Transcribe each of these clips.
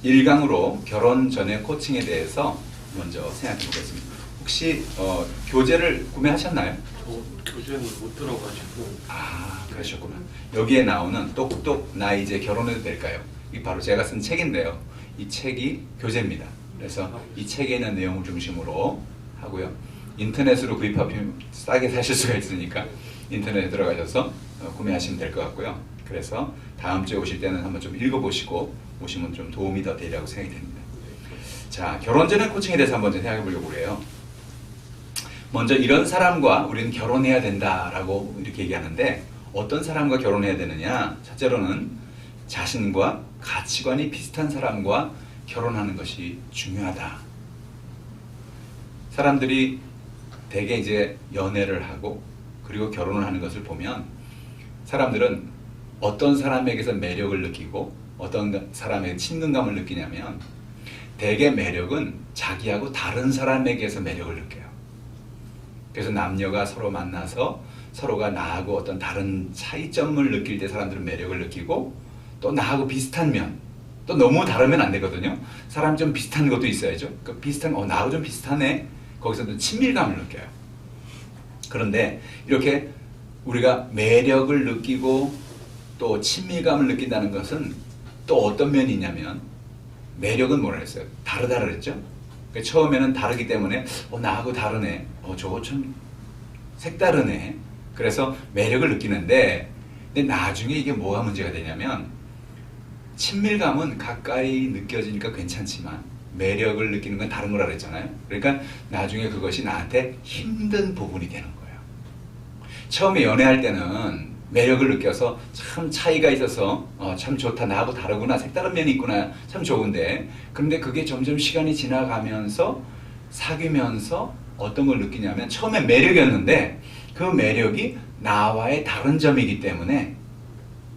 1강으로 결혼 전의 코칭에 대해서 먼저 생각해 보겠습니다. 혹시 교재를 구매하셨나요? 교재는 못 들어가지고. 아, 그러셨구나. 여기에 나오는 똑똑 나 이제 결혼해도 될까요? 이 바로 제가 쓴 책인데요. 이 책이 교재입니다. 그래서 이 책에 있는 내용을 중심으로 하고요. 인터넷으로 구입하면 싸게 사실 수가 있으니까 인터넷에 들어가셔서 구매하시면 될 것 같고요. 그래서 다음 주에 오실 때는 한번 좀 읽어보시고 오시면 좀 도움이 더 되리라고 생각이 됩니다. 자, 결혼 전의 코칭에 대해서 한번 생각해 보려고 그래요. 먼저 이런 사람과 우리는 결혼해야 된다라고 이렇게 얘기하는데 어떤 사람과 결혼해야 되느냐? 첫째로는 자신과 가치관이 비슷한 사람과 결혼하는 것이 중요하다. 사람들이 대개 이제 연애를 하고 그리고 결혼을 하는 것을 보면 사람들은 어떤 사람에게서 매력을 느끼고 어떤 사람에게 친근감을 느끼냐면 대개 매력은 자기하고 다른 사람에게서 매력을 느껴요. 그래서 남녀가 서로 만나서 서로가 나하고 어떤 다른 차이점을 느낄 때 사람들은 매력을 느끼고 또 나하고 비슷한 면, 또 너무 다르면 안 되거든요. 사람 좀 비슷한 것도 있어야죠. 그 비슷한 나하고 좀 비슷하네. 거기서도 친밀감을 느껴요. 그런데 이렇게 우리가 매력을 느끼고 또 친밀감을 느낀다는 것은 또 어떤 면이 있냐면 매력은 뭐라 했어요? 다르다 그랬죠? 그러니까 처음에는 다르기 때문에 나하고 다르네. 저거 좀 색다르네. 그래서 매력을 느끼는데 근데 나중에 이게 뭐가 문제가 되냐면 친밀감은 가까이 느껴지니까 괜찮지만 매력을 느끼는 건 다른 거라 그랬잖아요. 그러니까 나중에 그것이 나한테 힘든 부분이 되는 거예요. 처음에 연애할 때는 매력을 느껴서 참 차이가 있어서 참 좋다, 나하고 다르구나, 색다른 면이 있구나, 참 좋은데 그런데 그게 점점 시간이 지나가면서 사귀면서 어떤 걸 느끼냐면 처음에 매력이었는데 그 매력이 나와의 다른 점이기 때문에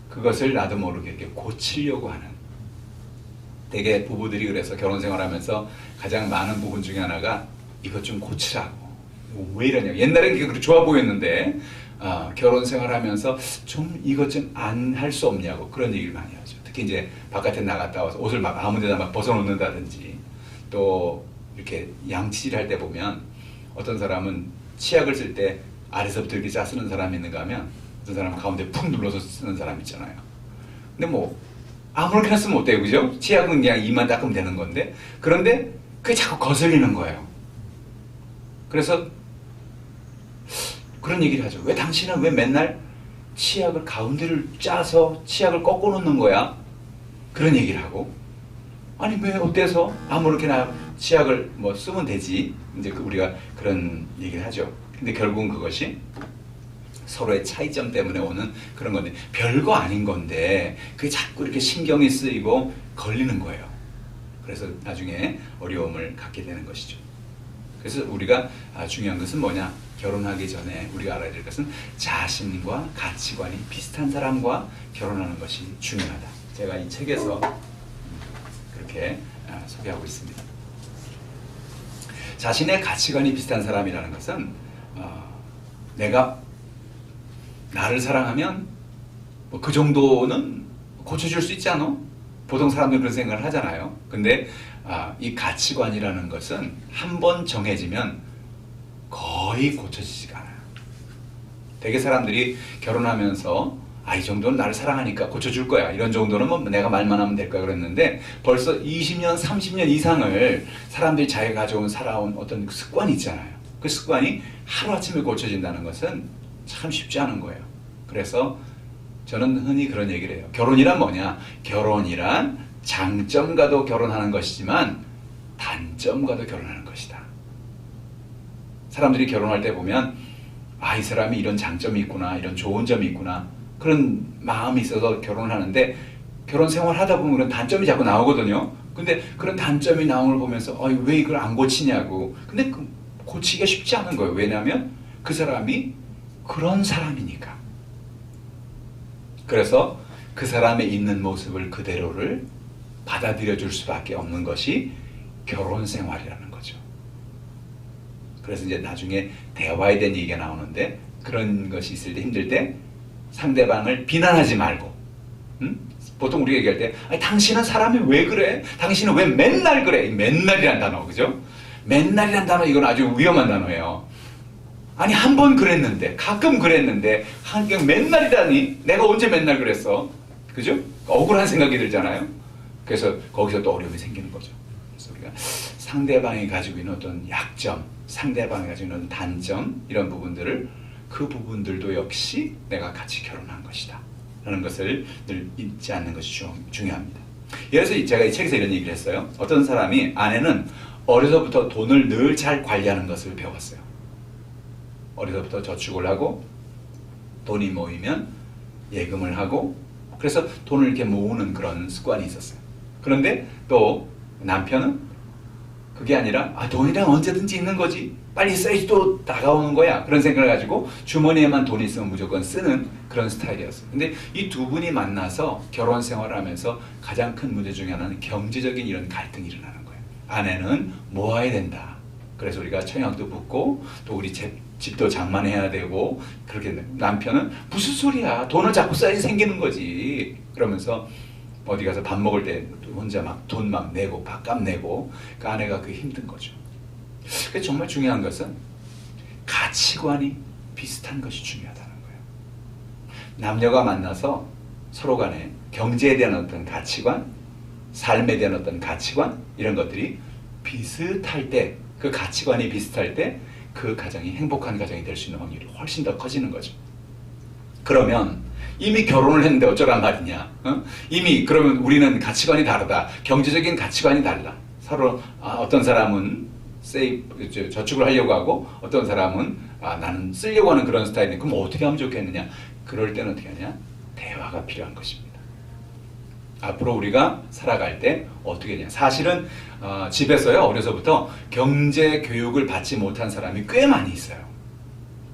그것을 나도 모르게 이렇게 고치려고 하는 되게 부부들이 그래서 결혼 생활하면서 가장 많은 부분 중에 하나가 이것 좀 고치라고. 왜 이러냐. 옛날엔 그게 그렇게 좋아 보였는데 결혼 생활하면서 좀 이것 좀 안 할 수 없냐고 그런 얘기를 많이 하죠. 특히 이제 바깥에 나갔다 와서 옷을 막 아무 데나 막 벗어놓는다든지 또 이렇게 양치질 할 때 보면 어떤 사람은 치약을 쓸 때 아래서부터 이렇게 짜 쓰는 사람이 있는가 하면 어떤 사람은 가운데 푹 눌러서 쓰는 사람 있잖아요. 근데 뭐 아무렇게나 쓰면 어때요, 그죠? 치약은 그냥 이만 닦으면 되는 건데 그런데 그게 자꾸 거슬리는 거예요. 그래서 그런 얘기를 하죠. 왜 당신은 왜 맨날 치약을 가운데를 짜서 치약을 꺾어 놓는 거야? 그런 얘기를 하고 아니 왜 어때서 아무렇게나 치약을 뭐 쓰면 되지? 이제 우리가 그런 얘기를 하죠. 근데 결국은 그것이 서로의 차이점 때문에 오는 그런 건데 별거 아닌 건데 그게 자꾸 이렇게 신경이 쓰이고 걸리는 거예요. 그래서 나중에 어려움을 갖게 되는 것이죠. 그래서 우리가 중요한 것은 뭐냐? 결혼하기 전에 우리가 알아야 될 것은 자신과 가치관이 비슷한 사람과 결혼하는 것이 중요하다. 제가 이 책에서 그렇게 소개하고 있습니다. 자신의 가치관이 비슷한 사람이라는 것은 내가 나를 사랑하면 뭐 그 정도는 고쳐줄 수 있지 않아? 보통 사람들은 그런 생각을 하잖아요. 근데 이 가치관이라는 것은 한번 정해지면 거의 고쳐지지가 않아요. 되게 사람들이 결혼하면서 이 정도는 나를 사랑하니까 고쳐줄 거야. 이런 정도는 뭐 내가 말만 하면 될 거야 그랬는데 벌써 20년, 30년 이상을 사람들이 자기가 가져온 살아온 어떤 습관이 있잖아요. 그 습관이 하루아침에 고쳐진다는 것은 참 쉽지 않은 거예요. 그래서 저는 흔히 그런 얘기를 해요. 결혼이란 뭐냐? 결혼이란 장점과도 결혼하는 것이지만 단점과도 결혼하는 것이다. 사람들이 결혼할 때 보면 이 사람이 이런 장점이 있구나, 이런 좋은 점이 있구나 그런 마음이 있어서 결혼을 하는데 결혼 생활 하다 보면 그런 단점이 자꾸 나오거든요. 근데 그런 단점이 나오는 걸 보면서 왜 이걸 안 고치냐고. 근데 고치기가 쉽지 않은 거예요. 왜냐하면 그 사람이 그런 사람이니까. 그래서 그 사람의 있는 모습을 그대로를 받아들여 줄 수밖에 없는 것이 결혼 생활이라는 거죠. 그래서 이제 나중에 대화에 대한 얘기가 나오는데 그런 것이 있을 때 힘들 때 상대방을 비난하지 말고 보통 우리가 얘기할 때 아니, 당신은 사람이 왜 그래? 당신은 왜 맨날 그래? 이 맨날이란 단어, 그죠? 맨날이란 단어 이건 아주 위험한 단어예요. 아니 한 번 그랬는데, 가끔 그랬는데 그냥 맨날이라니? 내가 언제 맨날 그랬어? 그죠? 억울한 생각이 들잖아요. 그래서 거기서 또 어려움이 생기는 거죠. 그래서 우리가 상대방이 가지고 있는 어떤 약점, 상대방이 가지고 있는 단점 이런 부분들을 그 부분들도 역시 내가 같이 결혼한 것이다 라는 것을 늘 잊지 않는 것이 중요합니다. 예를 들어서 제가 이 책에서 이런 얘기를 했어요. 어떤 사람이 아내는 어려서부터 돈을 늘 잘 관리하는 것을 배웠어요. 어려서부터 저축을 하고 돈이 모이면 예금을 하고 그래서 돈을 이렇게 모으는 그런 습관이 있었어요. 그런데 또 남편은 그게 아니라 돈이란 언제든지 있는 거지, 빨리 써야지 또 다가오는 거야, 그런 생각을 가지고 주머니에만 돈이 있으면 무조건 쓰는 그런 스타일이었어요. 근데 이 두 분이 만나서 결혼 생활을 하면서 가장 큰 문제 중에 하나는 경제적인 이런 갈등이 일어나는 거예요. 아내는 모아야 된다, 그래서 우리가 청약도 붙고 또 우리 집도 장만해야 되고, 그렇게 남편은 무슨 소리야, 돈을 자꾸 써야지 생기는 거지, 그러면서 어디 가서 밥 먹을 때 혼자 막 돈 막 내고 밥값 내고, 그 아내가 그게 힘든 거죠. 그래서 정말 중요한 것은 가치관이 비슷한 것이 중요하다는 거예요. 남녀가 만나서 서로 간에 경제에 대한 어떤 가치관, 삶에 대한 어떤 가치관, 이런 것들이 비슷할 때, 그 가치관이 비슷할 때 그 가정이 행복한 가정이 될 수 있는 확률이 훨씬 더 커지는 거죠. 그러면 이미 결혼을 했는데 어쩌란 말이냐? 이미 그러면 우리는 가치관이 다르다. 경제적인 가치관이 달라. 서로 어떤 사람은 저축을 하려고 하고 어떤 사람은 나는 쓰려고 하는 그런 스타일인데, 그럼 어떻게 하면 좋겠느냐? 그럴 때는 어떻게 하냐? 대화가 필요한 것입니다. 앞으로 우리가 살아갈 때 어떻게 하냐? 사실은 집에서요, 어려서부터 경제 교육을 받지 못한 사람이 꽤 많이 있어요.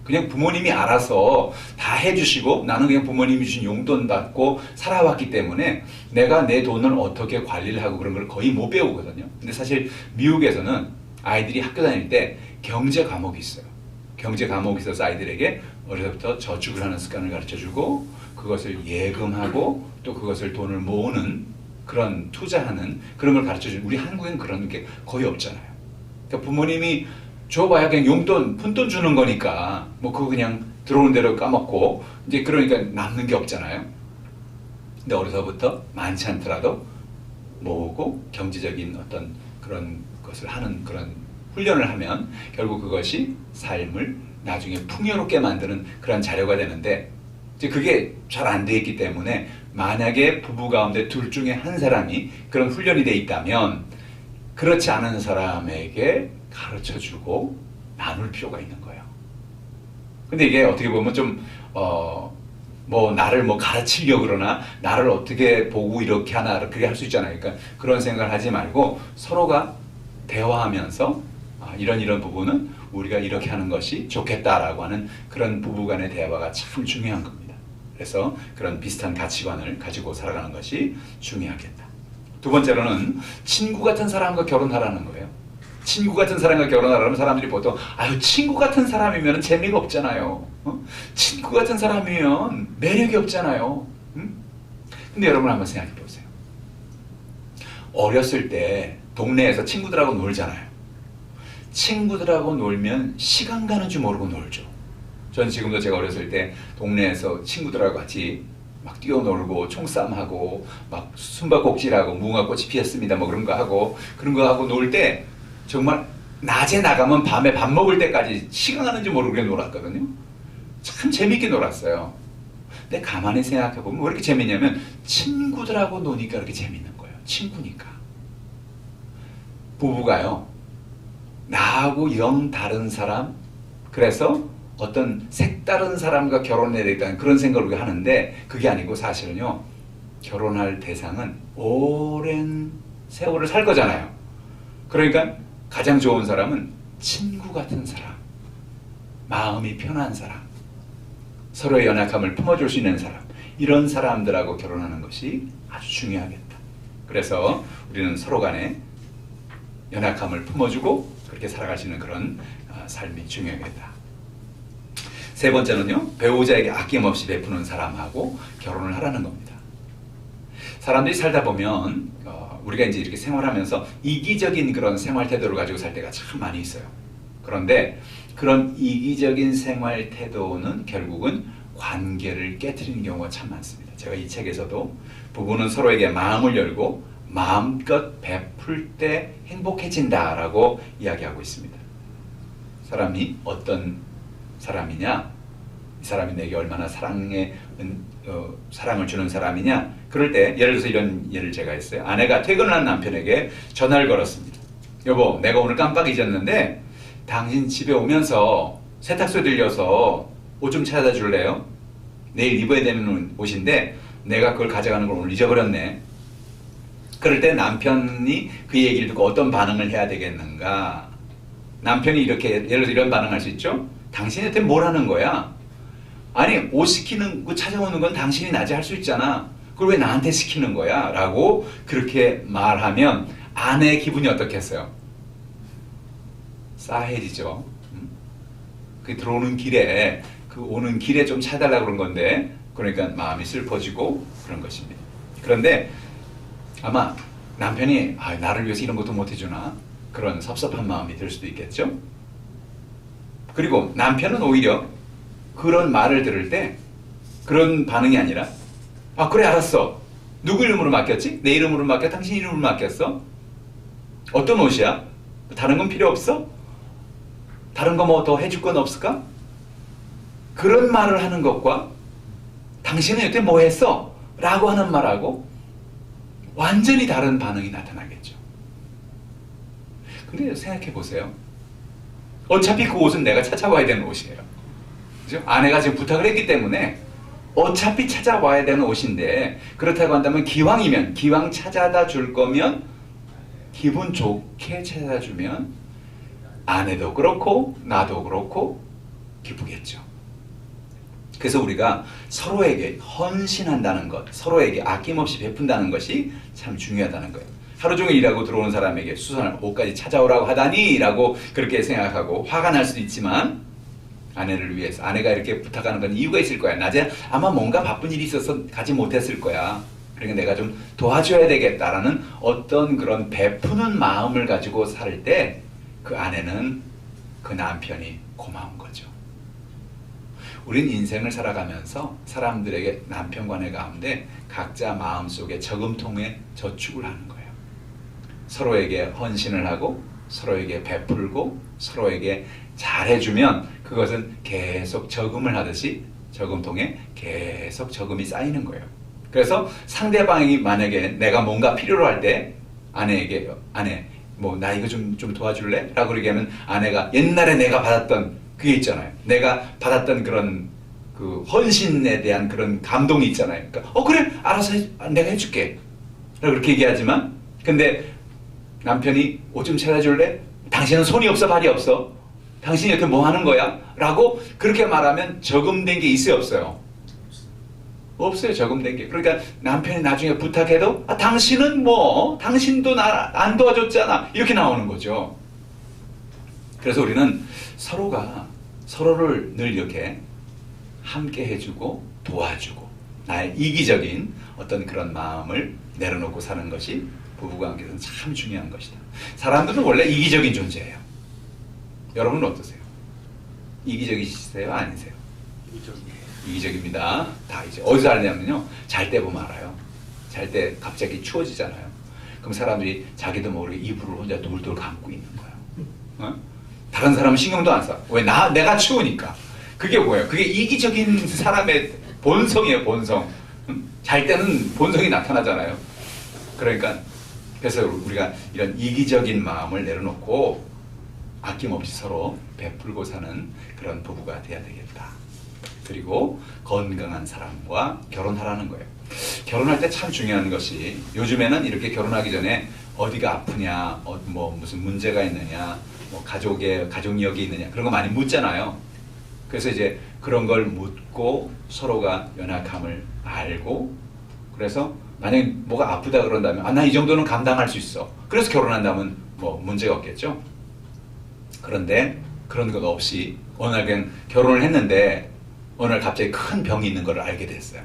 그냥 부모님이 알아서 다 해주시고 나는 그냥 부모님이 주신 용돈 받고 살아왔기 때문에 내가 내 돈을 어떻게 관리를 하고 그런 걸 거의 못 배우거든요. 근데 사실 미국에서는 아이들이 학교 다닐 때 경제 과목이 있어요. 경제 과목이 있어서 아이들에게 어려서부터 저축을 하는 습관을 가르쳐주고 그것을 예금하고 또 그것을 돈을 모으는 그런 투자하는 그런 걸 가르쳐주는, 우리 한국엔 그런 게 거의 없잖아요. 그러니까 부모님이 줘봐야 그냥 용돈, 푼돈 주는 거니까 뭐 그거 그냥 들어오는 대로 까먹고 이제 그러니까 남는 게 없잖아요. 근데 어려서부터 많지 않더라도 모으고 경제적인 어떤 그런 것을 하는 그런 훈련을 하면 결국 그것이 삶을 나중에 풍요롭게 만드는 그런 자료가 되는데, 이제 그게 잘 안 돼 있기 때문에 만약에 부부 가운데 둘 중에 한 사람이 그런 훈련이 돼 있다면 그렇지 않은 사람에게 가르쳐주고 나눌 필요가 있는 거예요. 근데 이게 어떻게 보면 좀 뭐 나를 뭐 가르치려고 그러나 나를 어떻게 보고 이렇게 하나 그렇게 할 수 있잖아요. 그러니까 그런 생각을 하지 말고 서로가 대화하면서 이런 부분은 우리가 이렇게 하는 것이 좋겠다라고 하는 그런 부부간의 대화가 참 중요한 겁니다. 그래서 그런 비슷한 가치관을 가지고 살아가는 것이 중요하겠다. 두 번째로는 친구 같은 사람과 결혼하라는 거예요. 친구 같은 사람과 결혼하라면 사람들이 보통 친구 같은 사람이면 재미가 없잖아요. 친구 같은 사람이면 매력이 없잖아요. 근데 여러분 한번 생각해 보세요. 어렸을 때 동네에서 친구들하고 놀잖아요. 친구들하고 놀면 시간 가는 줄 모르고 놀죠. 전 지금도 제가 어렸을 때 동네에서 친구들하고 같이 막 뛰어놀고 총싸움하고 막 숨바꼭질하고 무궁화꽃이 피었습니다 뭐 그런 거 하고 놀 때 정말 낮에 나가면 밤에 밥 먹을 때까지 시간 가는 줄 모르고 놀았거든요. 참 재밌게 놀았어요. 근데 가만히 생각해 보면 왜 이렇게 재밌냐면 친구들하고 노니까 그렇게 재밌는 거예요. 친구니까. 부부가요, 나하고 영 다른 사람, 그래서 어떤 색다른 사람과 결혼해야 되겠다는 그런 생각을 우리가 하는데 그게 아니고 사실은요, 결혼할 대상은 오랜 세월을 살 거잖아요. 그러니까 가장 좋은 사람은 친구 같은 사람, 마음이 편한 사람, 서로의 연약함을 품어줄 수 있는 사람, 이런 사람들하고 결혼하는 것이 아주 중요하겠다. 그래서 우리는 서로 간에 연약함을 품어주고 그렇게 살아갈 수 있는 그런 삶이 중요하겠다. 세 번째는요, 배우자에게 아낌없이 베푸는 사람하고 결혼을 하라는 겁니다. 사람들이 살다 보면 우리가 이제 이렇게 생활하면서 이기적인 그런 생활 태도를 가지고 살 때가 참 많이 있어요. 그런데 그런 이기적인 생활 태도는 결국은 관계를 깨트리는 경우가 참 많습니다. 제가 이 책에서도 부부는 서로에게 마음을 열고 마음껏 베풀 때 행복해진다라고 이야기하고 있습니다. 사람이 어떤 사람이냐, 이 사람이 내게 얼마나 사랑을 주는 사람이냐, 그럴 때 예를 들어서 이런 예를 제가 했어요. 아내가 퇴근한 남편에게 전화를 걸었습니다. 여보, 내가 오늘 깜빡 잊었는데 당신 집에 오면서 세탁소에 들려서 옷 좀 찾아다 줄래요? 내일 입어야 되는 옷인데 내가 그걸 가져가는 걸 오늘 잊어버렸네. 그럴 때 남편이 그 얘기를 듣고 어떤 반응을 해야 되겠는가? 남편이 이렇게 예를 들어 이런 반응할 수 있죠? 당신한테 뭘 하는 거야? 아니, 옷 시키는 거 찾아오는 건 당신이 낮에 할 수 있잖아. 그걸 왜 나한테 시키는 거야? 라고 그렇게 말하면 아내의 기분이 어떻겠어요? 싸해지죠. 그 들어오는 길에, 그 오는 길에 좀 찾아달라고 그런 건데, 그러니까 마음이 슬퍼지고 그런 것입니다. 그런데 아마 남편이 나를 위해서 이런 것도 못 해주나? 그런 섭섭한 마음이 들 수도 있겠죠? 그리고 남편은 오히려 그런 말을 들을 때 그런 반응이 아니라 그래 알았어. 누구 이름으로 맡겼지? 내 이름으로 맡겨? 당신 이름으로 맡겼어? 어떤 옷이야? 다른 건 필요 없어? 다른 거 뭐 더 해줄 건 없을까? 그런 말을 하는 것과 당신은 여태 뭐 했어? 라고 하는 말하고 완전히 다른 반응이 나타나겠죠. 근데 생각해 보세요. 어차피 그 옷은 내가 찾아와야 되는 옷이에요. 그죠? 아내가 지금 부탁을 했기 때문에 어차피 찾아와야 되는 옷인데, 그렇다고 한다면 기왕 찾아다 줄 거면 기분 좋게 찾아다 주면 아내도 그렇고 나도 그렇고 기쁘겠죠. 그래서 우리가 서로에게 헌신한다는 것, 서로에게 아낌없이 베푼다는 것이 참 중요하다는 거예요. 하루 종일 일하고 들어오는 사람에게 수선할 옷까지 찾아오라고 하다니 라고 그렇게 생각하고 화가 날 수도 있지만, 아내를 위해서 아내가 이렇게 부탁하는 건 이유가 있을 거야. 낮에 아마 뭔가 바쁜 일이 있어서 가지 못했을 거야. 그러니까 내가 좀 도와줘야 되겠다라는 어떤 그런 베푸는 마음을 가지고 살 때 그 아내는, 그 남편이 고마운 거죠. 우린 인생을 살아가면서 사람들에게, 남편과 아내 가운데 각자 마음속에 저금통에 저축을 하는 거예요. 서로에게 헌신을 하고 서로에게 베풀고 서로에게 잘해주면 그것은 계속 저금을 하듯이 저금통에 계속 저금이 쌓이는 거예요. 그래서 상대방이 만약에 내가 뭔가 필요로 할 때 아내에게 아내 나 이거 좀 도와줄래? 라고 얘기하면 아내가 옛날에 내가 받았던 그게 있잖아요. 내가 받았던 그런 그 헌신에 대한 그런 감동이 있잖아요. 그러니까 그래 알아서 내가 해줄게 라고 그렇게 얘기하지만, 근데 남편이 옷 좀 찾아줄래? 당신은 손이 없어 발이 없어? 당신이 이렇게 뭐 하는 거야? 라고 그렇게 말하면 저금된 게 있어요 없어요? 없어요. 저금된 게. 그러니까 남편이 나중에 부탁해도 당신은 당신도 나 안 도와줬잖아 이렇게 나오는 거죠. 그래서 우리는 서로가 서로를 늘 이렇게 함께 해주고 도와주고 나의 이기적인 어떤 그런 마음을 내려놓고 사는 것이 부부관계에서는 참 중요한 것이다. 사람들은 원래 이기적인 존재예요. 여러분은 어떠세요? 이기적이시세요? 아니세요? 이기적입니다. 다 이제 어디서 알냐면요, 잘 때 보면 알아요. 잘 때 갑자기 추워지잖아요. 그럼 사람들이 자기도 모르게 이불을 혼자 돌돌 감고 있는 거예요. 다른 사람은 신경도 안 써. 왜? 내가 추우니까. 그게 뭐예요? 그게 이기적인 사람의 본성이에요, 본성. 잘 때는 본성이 나타나잖아요. 그러니까 그래서 우리가 이런 이기적인 마음을 내려놓고 아낌없이 서로 베풀고 사는 그런 부부가 돼야 되겠다. 그리고 건강한 사람과 결혼하라는 거예요. 결혼할 때 참 중요한 것이, 요즘에는 이렇게 결혼하기 전에 어디가 아프냐, 무슨 문제가 있느냐, 가족력이 있느냐, 그런 거 많이 묻잖아요. 그래서 이제 그런 걸 묻고 서로가 연약함을 알고, 그래서 만약에 뭐가 아프다 그런다면 나 이 정도는 감당할 수 있어. 그래서 결혼한다면 문제가 없겠죠. 그런데 그런 것 없이 어느 날 그냥 결혼을 했는데 어느 날 갑자기 큰 병이 있는 걸 알게 됐어요.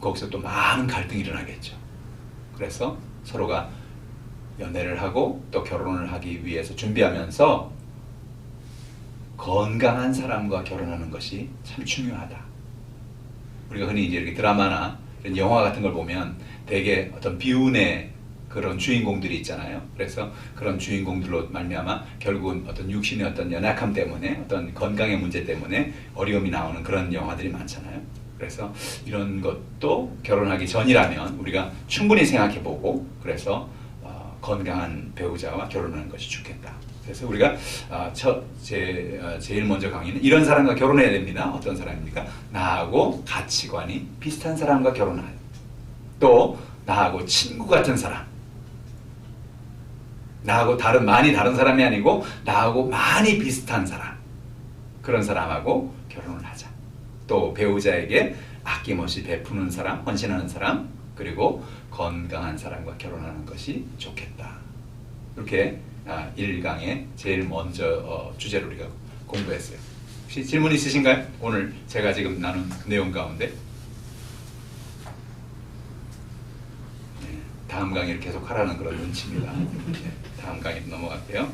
거기서 또 많은 갈등이 일어나겠죠. 그래서 서로가 연애를 하고 또 결혼을 하기 위해서 준비하면서 건강한 사람과 결혼하는 것이 참 중요하다. 우리가 흔히 이제 이렇게 드라마나 이런 영화 같은 걸 보면 되게 어떤 비운의 그런 주인공들이 있잖아요. 그래서 그런 주인공들로 말미암아 결국은 어떤 육신의 어떤 연약함 때문에 어떤 건강의 문제 때문에 어려움이 나오는 그런 영화들이 많잖아요. 그래서 이런 것도 결혼하기 전이라면 우리가 충분히 생각해보고 그래서 건강한 배우자와 결혼하는 것이 좋겠다. 그래서 우리가 제일 먼저 강의는 이런 사람과 결혼해야 됩니다. 어떤 사람입니까? 나하고 가치관이 비슷한 사람과 결혼하여 또 나하고 친구 같은 사람, 나하고 많이 다른 사람이 아니고 나하고 많이 비슷한 사람, 그런 사람하고 결혼을 하자. 또 배우자에게 아낌없이 베푸는 사람, 헌신하는 사람, 그리고 건강한 사람과 결혼하는 것이 좋겠다. 이렇게 1강의 제일 먼저 주제를 우리가 공부했어요. 혹시 질문 있으신가요? 오늘 제가 지금 나눈 내용 가운데. 네, 다음 강의를 계속 하라는 그런 눈치입니다. 네, 다음 강의로 넘어갈게요.